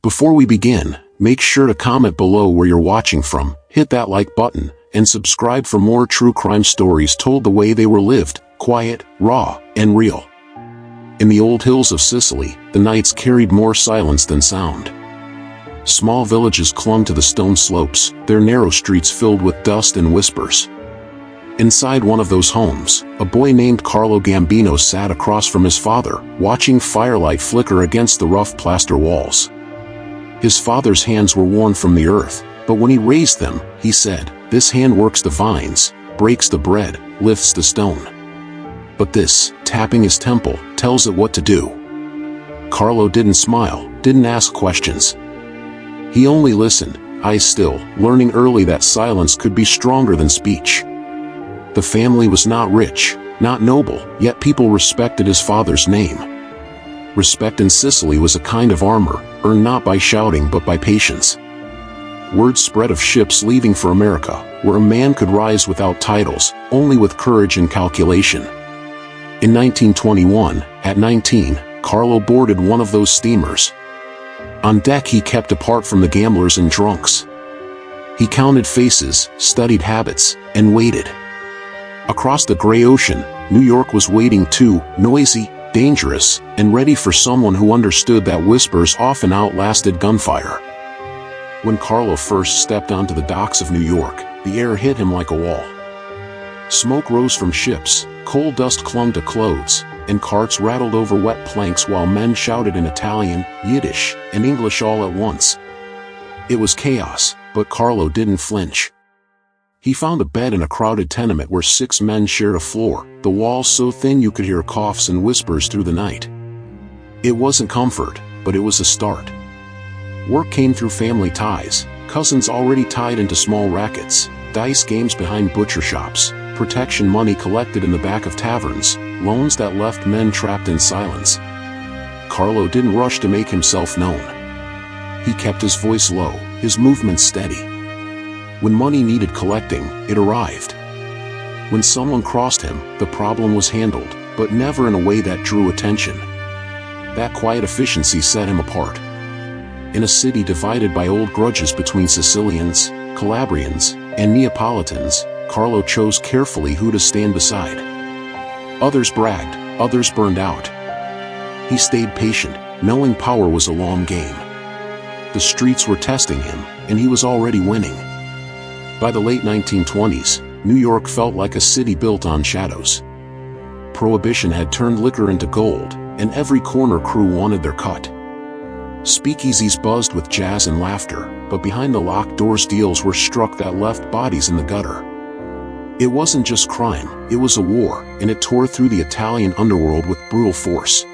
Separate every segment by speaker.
Speaker 1: Before we begin, make sure to comment below where you're watching from, hit that like button, and subscribe for more true crime stories told the way they were lived, quiet, raw, and real. In the old hills of Sicily, the nights carried more silence than sound. Small villages clung to the stone slopes, their narrow streets filled with dust and whispers. Inside one of those homes, a boy named Carlo Gambino sat across from his father, watching firelight flicker against the rough plaster walls. His father's hands were worn from the earth, but when he raised them, he said, "This hand works the vines, breaks the bread, lifts the stone. But this, tapping his temple, tells it what to do." Carlo didn't smile, didn't ask questions. He only listened, eyes still, learning early that silence could be stronger than speech. The family was not rich, not noble, yet people respected his father's name. Respect in Sicily was a kind of armor, earned not by shouting but by patience. Word spread of ships leaving for America, where a man could rise without titles, only with courage and calculation. In 1921, at 19, Carlo boarded one of those steamers. On deck he kept apart from the gamblers and drunks. He counted faces, studied habits, and waited. Across the gray ocean, New York was waiting too, noisy, dangerous, and ready for someone who understood that whispers often outlasted gunfire. When Carlo first stepped onto the docks of New York, the air hit him like a wall. Smoke rose from ships, coal dust clung to clothes, and carts rattled over wet planks while men shouted in Italian, Yiddish, and English all at once. It was chaos, but Carlo didn't flinch. He found a bed in a crowded tenement where 6 men shared a floor, the walls so thin you could hear coughs and whispers through the night. It wasn't comfort, but it was a start. Work came through family ties, cousins already tied into small rackets, dice games behind butcher shops, protection money collected in the back of taverns, loans that left men trapped in silence. Carlo didn't rush to make himself known. He kept his voice low, his movements steady. When money needed collecting, it arrived. When someone crossed him, the problem was handled, but never in a way that drew attention. That quiet efficiency set him apart. In a city divided by old grudges between Sicilians, Calabrians, and Neapolitans, Carlo chose carefully who to stand beside. Others bragged, others burned out. He stayed patient, knowing power was a long game. The streets were testing him, and he was already winning. By the late 1920s, New York felt like a city built on shadows. Prohibition had turned liquor into gold, and every corner crew wanted their cut. Speakeasies buzzed with jazz and laughter, but behind the locked doors deals were struck that left bodies in the gutter. It wasn't just crime, it was a war, and it tore through the Italian underworld with brutal force.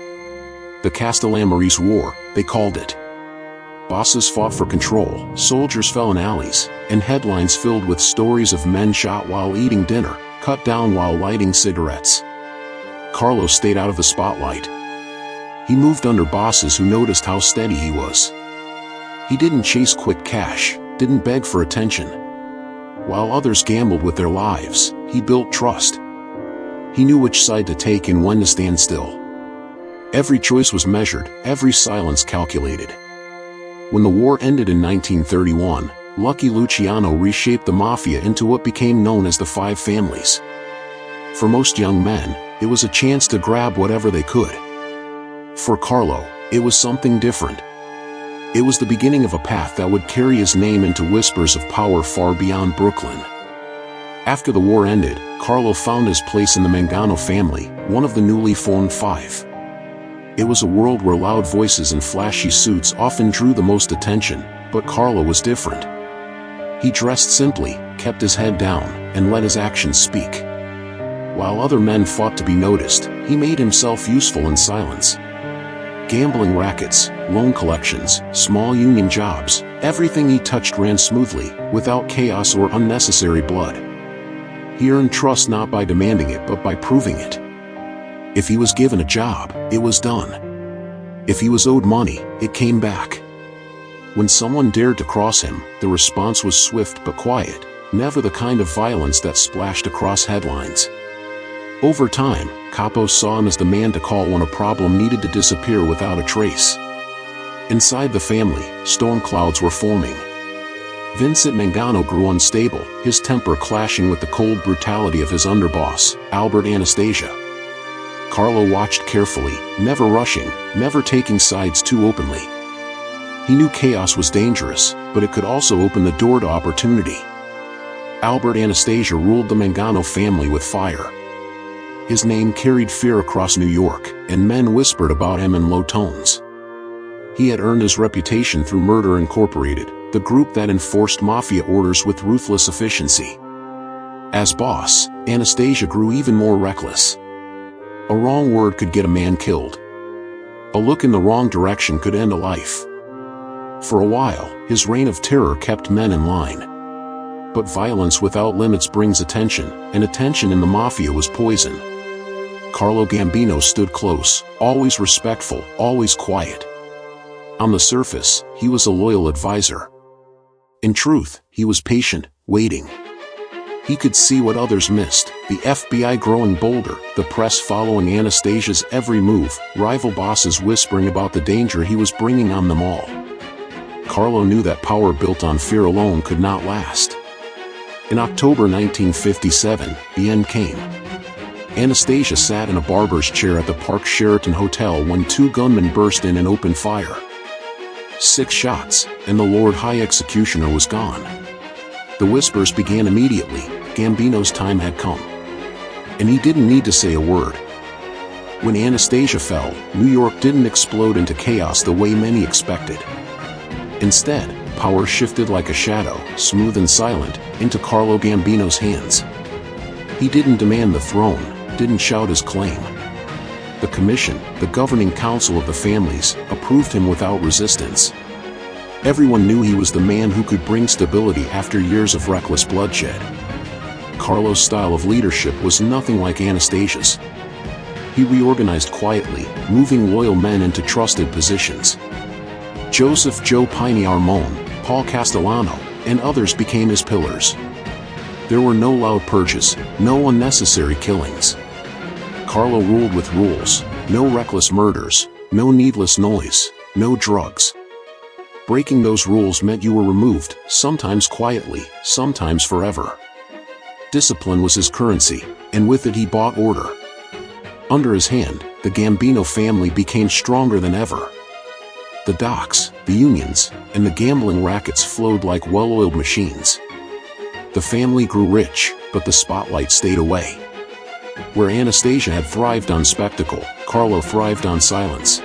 Speaker 1: The Castellammarese War, they called it. Bosses fought for control, soldiers fell in alleys, and headlines filled with stories of men shot while eating dinner, cut down while lighting cigarettes. Carlo stayed out of the spotlight. He moved under bosses who noticed how steady he was. He didn't chase quick cash, didn't beg for attention. While others gambled with their lives, he built trust. He knew which side to take and when to stand still. Every choice was measured, every silence calculated. When the war ended in 1931, Lucky Luciano reshaped the Mafia into what became known as the Five Families. For most young men, it was a chance to grab whatever they could. For Carlo, it was something different. It was the beginning of a path that would carry his name into whispers of power far beyond Brooklyn. After the war ended, Carlo found his place in the Mangano family, one of the newly formed Five. It was a world where loud voices and flashy suits often drew the most attention, but Carlo was different. He dressed simply, kept his head down, and let his actions speak. While other men fought to be noticed, he made himself useful in silence. Gambling rackets, loan collections, small union jobs, everything he touched ran smoothly, without chaos or unnecessary blood. He earned trust not by demanding it but by proving it. If he was given a job, it was done. If he was owed money, it came back. When someone dared to cross him, the response was swift but quiet, never the kind of violence that splashed across headlines. Over time, capos saw him as the man to call when a problem needed to disappear without a trace. Inside the family, storm clouds were forming. Vincent Mangano grew unstable, his temper clashing with the cold brutality of his underboss, Albert Anastasia. Carlo watched carefully, never rushing, never taking sides too openly. He knew chaos was dangerous, but it could also open the door to opportunity. Albert Anastasia ruled the Mangano family with fire. His name carried fear across New York, and men whispered about him in low tones. He had earned his reputation through Murder Incorporated, the group that enforced mafia orders with ruthless efficiency. As boss, Anastasia grew even more reckless. A wrong word could get a man killed. A look in the wrong direction could end a life. For a while, his reign of terror kept men in line. But violence without limits brings attention, and attention in the mafia was poison. Carlo Gambino stood close, always respectful, always quiet. On the surface, he was a loyal advisor. In truth, he was patient, waiting. He could see what others missed, the FBI growing bolder, the press following Anastasia's every move, rival bosses whispering about the danger he was bringing on them all. Carlo knew that power built on fear alone could not last. In October 1957, the end came. Anastasia sat in a barber's chair at the Park Sheraton Hotel when two gunmen burst in and opened fire. 6 shots, and the Lord High Executioner was gone. The whispers began immediately. Gambino's time had come. And he didn't need to say a word. When Anastasia fell, New York didn't explode into chaos the way many expected. Instead, power shifted like a shadow, smooth and silent, into Carlo Gambino's hands. He didn't demand the throne, didn't shout his claim. The commission, the governing council of the families, approved him without resistance. Everyone knew he was the man who could bring stability after years of reckless bloodshed. Carlo's style of leadership was nothing like Anastasia's. He reorganized quietly, moving loyal men into trusted positions. Joseph Joe Piney Armone, Paul Castellano, and others became his pillars. There were no loud purges, no unnecessary killings. Carlo ruled with rules, no reckless murders, no needless noise, no drugs. Breaking those rules meant you were removed, sometimes quietly, sometimes forever. Discipline was his currency, and with it he bought order. Under his hand, the Gambino family became stronger than ever. The docks, the unions, and the gambling rackets flowed like well-oiled machines. The family grew rich, but the spotlight stayed away. Where Anastasia had thrived on spectacle, Carlo thrived on silence.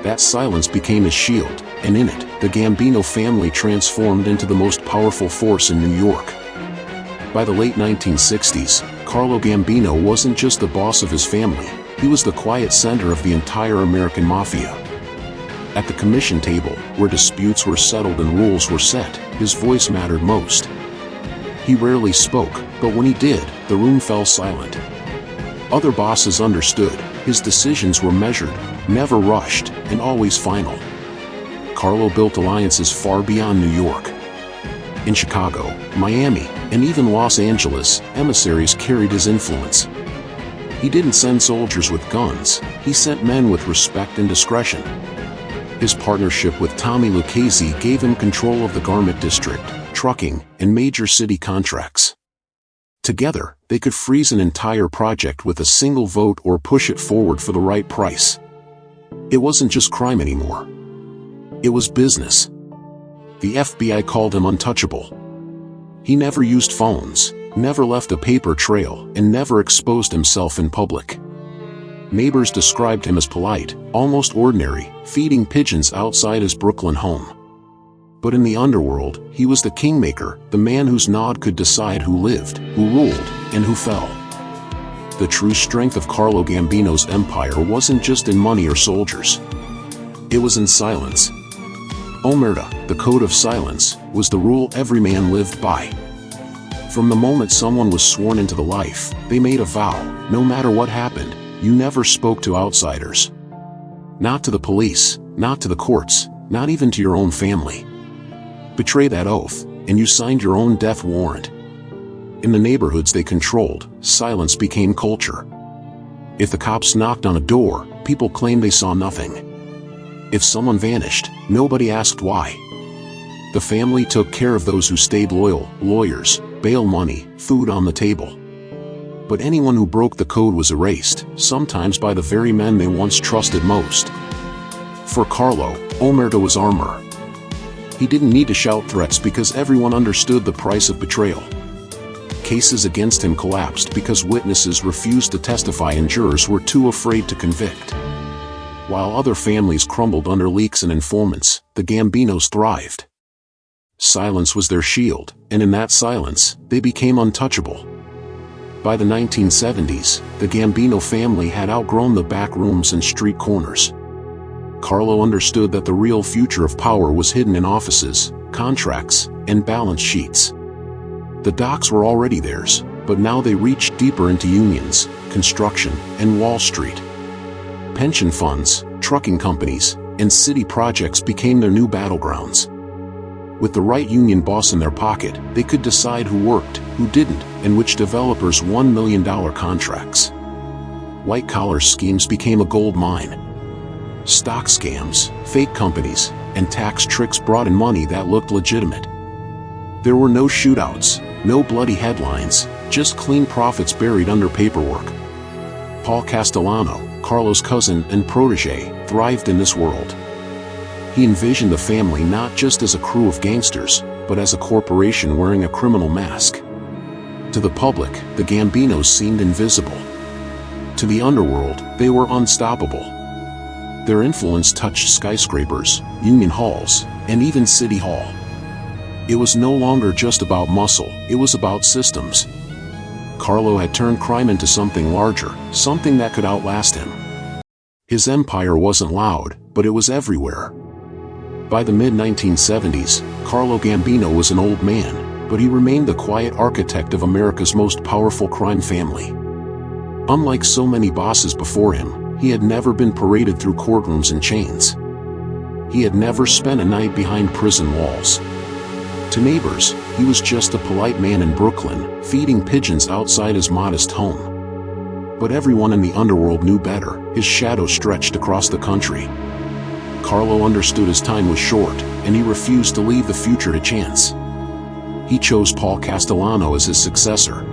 Speaker 1: That silence became his shield, and in it, the Gambino family transformed into the most powerful force in New York. By the late 1960s, Carlo Gambino wasn't just the boss of his family, he was the quiet center of the entire American mafia. At the commission table, where disputes were settled and rules were set, his voice mattered most. He rarely spoke, but when he did, the room fell silent. Other bosses understood, his decisions were measured, never rushed, and always final. Carlo built alliances far beyond New York. In Chicago, Miami, and even Los Angeles, emissaries carried his influence. He didn't send soldiers with guns, he sent men with respect and discretion. His partnership with Tommy Lucchese gave him control of the garment district, trucking, and major city contracts. Together, they could freeze an entire project with a single vote or push it forward for the right price. It wasn't just crime anymore. It was business. The FBI called him untouchable. He never used phones, never left a paper trail, and never exposed himself in public. Neighbors described him as polite, almost ordinary, feeding pigeons outside his Brooklyn home. But in the underworld, he was the kingmaker, the man whose nod could decide who lived, who ruled, and who fell. The true strength of Carlo Gambino's empire wasn't just in money or soldiers. It was in silence. Omerta, the code of silence, was the rule every man lived by. From the moment someone was sworn into the life, they made a vow, no matter what happened, you never spoke to outsiders. Not to the police, not to the courts, not even to your own family. Betray that oath, and you signed your own death warrant. In the neighborhoods they controlled, silence became culture. If the cops knocked on a door, people claimed they saw nothing. If someone vanished, nobody asked why. The family took care of those who stayed loyal: lawyers, bail money, food on the table. But anyone who broke the code was erased, sometimes by the very men they once trusted most. For Carlo, Omerta was armor. He didn't need to shout threats because everyone understood the price of betrayal. Cases against him collapsed because witnesses refused to testify and jurors were too afraid to convict. While other families crumbled under leaks and informants, the Gambinos thrived. Silence was their shield, and in that silence, they became untouchable. By the 1970s, the Gambino family had outgrown the back rooms and street corners. Carlo understood that the real future of power was hidden in offices, contracts, and balance sheets. The docks were already theirs, but now they reached deeper into unions, construction, and Wall Street. Pension funds, trucking companies, and city projects became their new battlegrounds. With the right union boss in their pocket, they could decide who worked, who didn't, and which developers won $1 million contracts. White-collar schemes became a gold mine. Stock scams, fake companies, and tax tricks brought in money that looked legitimate. There were no shootouts, no bloody headlines, just clean profits buried under paperwork. Paul Castellano, Carlo's cousin and protege, thrived in this world. He envisioned the family not just as a crew of gangsters, but as a corporation wearing a criminal mask. To the public, the Gambinos seemed invisible. To the underworld, they were unstoppable. Their influence touched skyscrapers, union halls, and even City Hall. It was no longer just about muscle, it was about systems. Carlo had turned crime into something larger, something that could outlast him. His empire wasn't loud, but it was everywhere. By the mid-1970s, Carlo Gambino was an old man, but he remained the quiet architect of America's most powerful crime family. Unlike so many bosses before him, he had never been paraded through courtrooms in chains. He had never spent a night behind prison walls. To neighbors, he was just a polite man in Brooklyn, feeding pigeons outside his modest home. But everyone in the underworld knew better. His shadow stretched across the country. Carlo understood his time was short, and he refused to leave the future to chance. He chose Paul Castellano as his successor.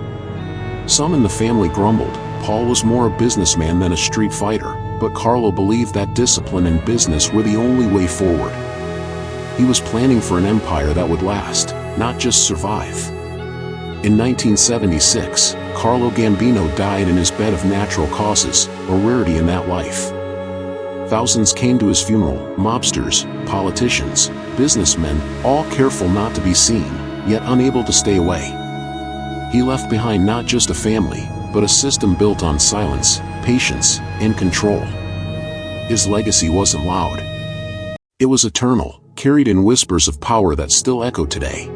Speaker 1: Some in the family grumbled. Paul was more a businessman than a street fighter, but Carlo believed that discipline and business were the only way forward. He was planning for an empire that would last, not just survive. In 1976, Carlo Gambino died in his bed of natural causes, a rarity in that life. Thousands came to his funeral: mobsters, politicians, businessmen, all careful not to be seen, yet unable to stay away. He left behind not just a family, but a system built on silence, patience, and control. His legacy wasn't loud. It was eternal, carried in whispers of power that still echo today.